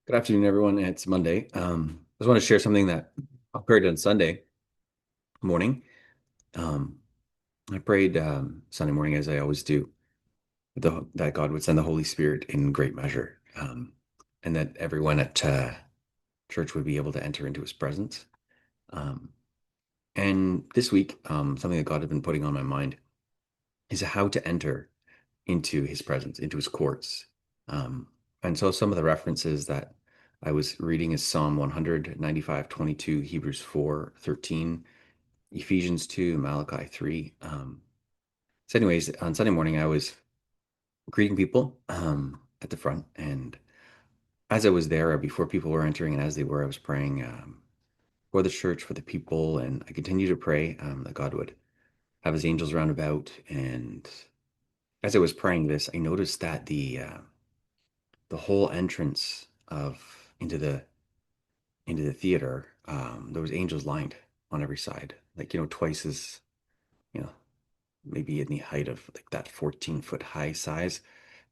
Good afternoon, everyone. It's Monday. I just want to share something that occurred on Sunday morning. Um, I prayed Sunday morning, as I always do, that God would send the Holy Spirit in great measure, and that everyone at church would be able to enter into His presence. Um, and this week, something that God had been putting on my mind is how to enter into His presence, into His courts. Um, and so some of the references that I was reading is Psalm 195:22, Hebrews 4:13, Ephesians 2, Malachi 3. So anyways, on Sunday morning, I was greeting people at the front. And as I was there, before people were entering and as they were, I was praying for the church, for the people. And I continued to pray that God would have his angels round about. And as I was praying this, I noticed that the whole entrance of into the theater, there was angels lined on every side, like, twice as, you know, maybe in the height of like that 14-foot high size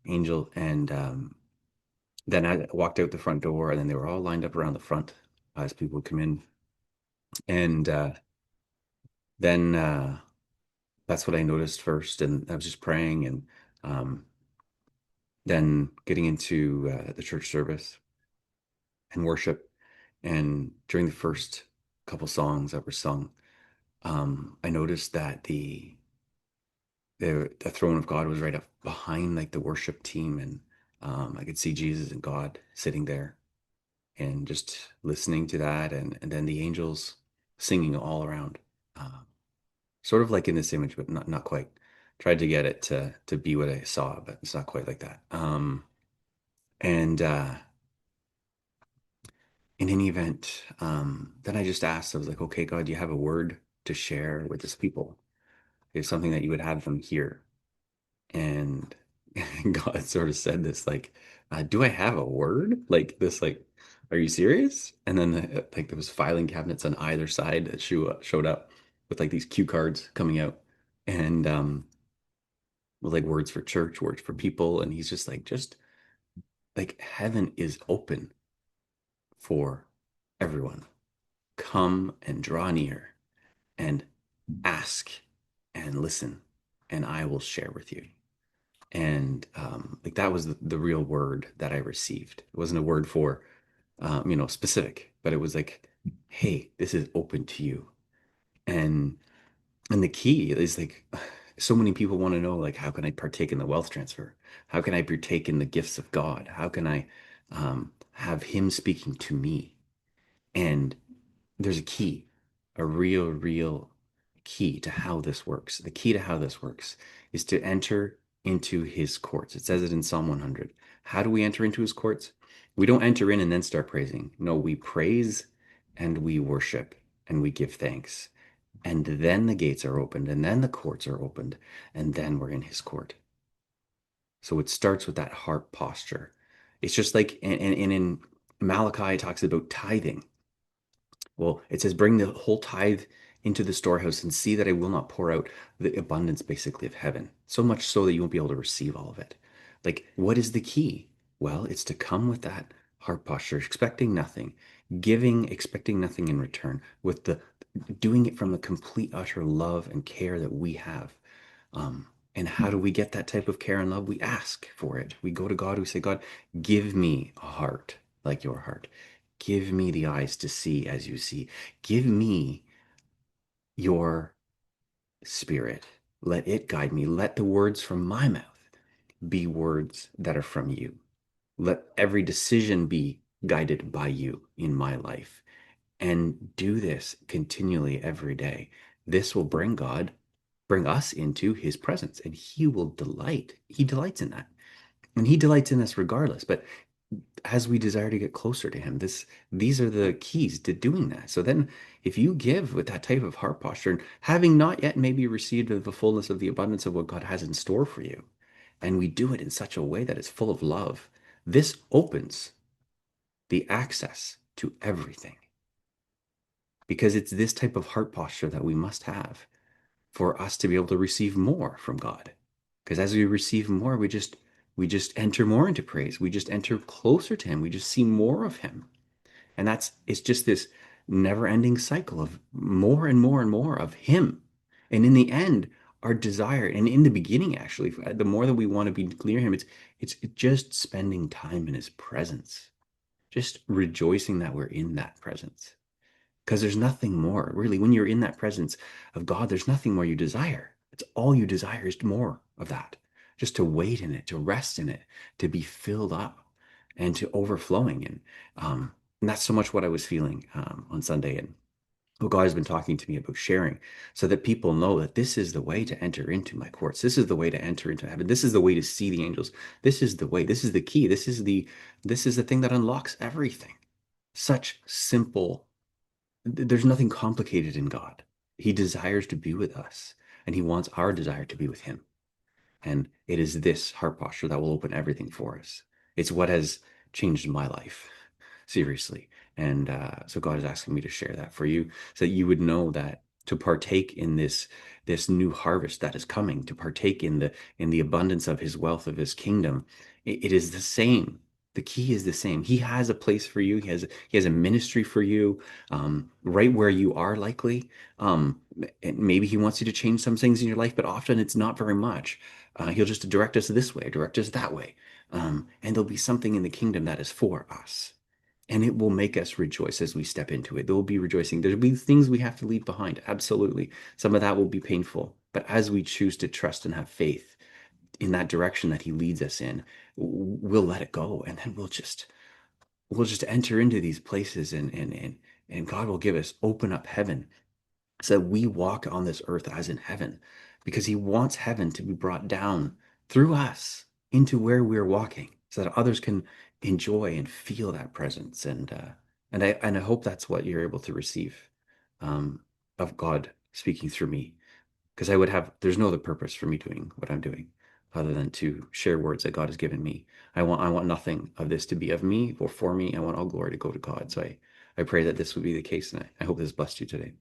angel. And then I walked out the front door, and then they were all lined up around the front as people would come in. And then that's what I noticed first. And I was just praying and um, then getting into the church service and worship. And during the first couple songs that were sung, I noticed that the throne of God was right up behind like the worship team, and I could see Jesus and God sitting there and just listening to that, and then the angels singing all around, uh, sort of like in this image, but not quite. Tried to get it to be what I saw, but it's not quite like that. And in any event, then I just asked, I was like, okay, God, do you have a word to share with this people? Is something that you would have them hear? And God sort of said this, like, do I have a word? Like this, like, are you serious? And then like there was filing cabinets on either side that showed up with like these cue cards coming out, and with like words for church, words for people. And he's just like heaven is open for everyone. Come and draw near and ask and listen, and I will share with you. And like that was the real word that I received. It wasn't a word for specific, but it was like, hey, this is open to you. And the key is like, so many people want to know, like, how can I partake in the wealth transfer? How can I partake in the gifts of God? How can I have him speaking to me? And there's a key, a real key to how this works. The key to how this works is to enter into his courts. It says it in Psalm 100. How do we enter into his courts? We don't enter in and then start praising. No, we praise and we worship and we give thanks. And then the gates are opened, and then the courts are opened, and then we're in his court. So it starts with that heart posture. It's just like, and in Malachi, it talks about tithing. Well, it says, bring the whole tithe into the storehouse and see that I will not pour out the abundance basically of heaven, so much so that you won't be able to receive all of it. Like, what is the key? Well, it's to come with that heart posture, expecting nothing, giving, expecting nothing in return, with the doing it from the complete, utter love and care that we have. And how do we get that type of care and love? We ask for it. We go to God, we say, God, give me a heart like your heart. Give me the eyes to see as you see. Give me your spirit. Let it guide me. Let the words from my mouth be words that are from you. Let every decision be guided by you in my life. And do this continually every day. This will bring us into his presence, and he will delight. He delights in that. And he delights in us regardless. But as we desire to get closer to him, these are the keys to doing that. So then if you give with that type of heart posture, and having not yet maybe received the fullness of the abundance of what God has in store for you, and we do it in such a way that is full of love, this opens the access to everything. Because it's this type of heart posture that we must have for us to be able to receive more from God. Because as we receive more, we just we just enter more into praise. We just enter closer to him. We just see more of him. And it's just this never ending cycle of more and more and more of him. And in the end, our desire, and in the beginning, actually, the more that we want to be clear him, it's just spending time in his presence, just rejoicing that we're in that presence. Because there's nothing more, really, when you're in that presence of God, there's nothing more you desire. It's all you desire is more of that, just to wait in it, to rest in it, to be filled up and to overflowing. And that's so much what I was feeling on Sunday. And what God has been talking to me about sharing so that people know that this is the way to enter into my courts. This is the way to enter into heaven. This is the way to see the angels. This is the way. This is the key. This is the thing that unlocks everything. Such simple, there's nothing complicated in God. He desires to be with us, and he wants our desire to be with him. And it is this heart posture that will open everything for us. It's what has changed my life, seriously. And so God is asking me to share that for you, so that you would know that to partake in this new harvest that is coming, to partake in the abundance of his wealth, of his kingdom, it is the same. The key is the same. He has a place for you. He has a ministry for you, right where you are, likely. And maybe he wants you to change some things in your life, but often it's not very much. He'll just direct us this way, direct us that way. And there'll be something in the kingdom that is for us. And it will make us rejoice as we step into it. There will be rejoicing. There'll be things we have to leave behind. Absolutely. Some of that will be painful. But as we choose to trust and have faith in that direction that he leads us in, we'll let it go. And then we'll just enter into these places, and God will give us open up heaven so that we walk on this earth as in heaven, because he wants heaven to be brought down through us into where we're walking, so that others can enjoy and feel that presence. And I hope that's what you're able to receive, um, of God speaking through me, because there's no other purpose for me doing what I'm doing other than to share words that God has given me. I want nothing of this to be of me or for me. I want all glory to go to God. So I pray that this would be the case, and I hope this blessed you today.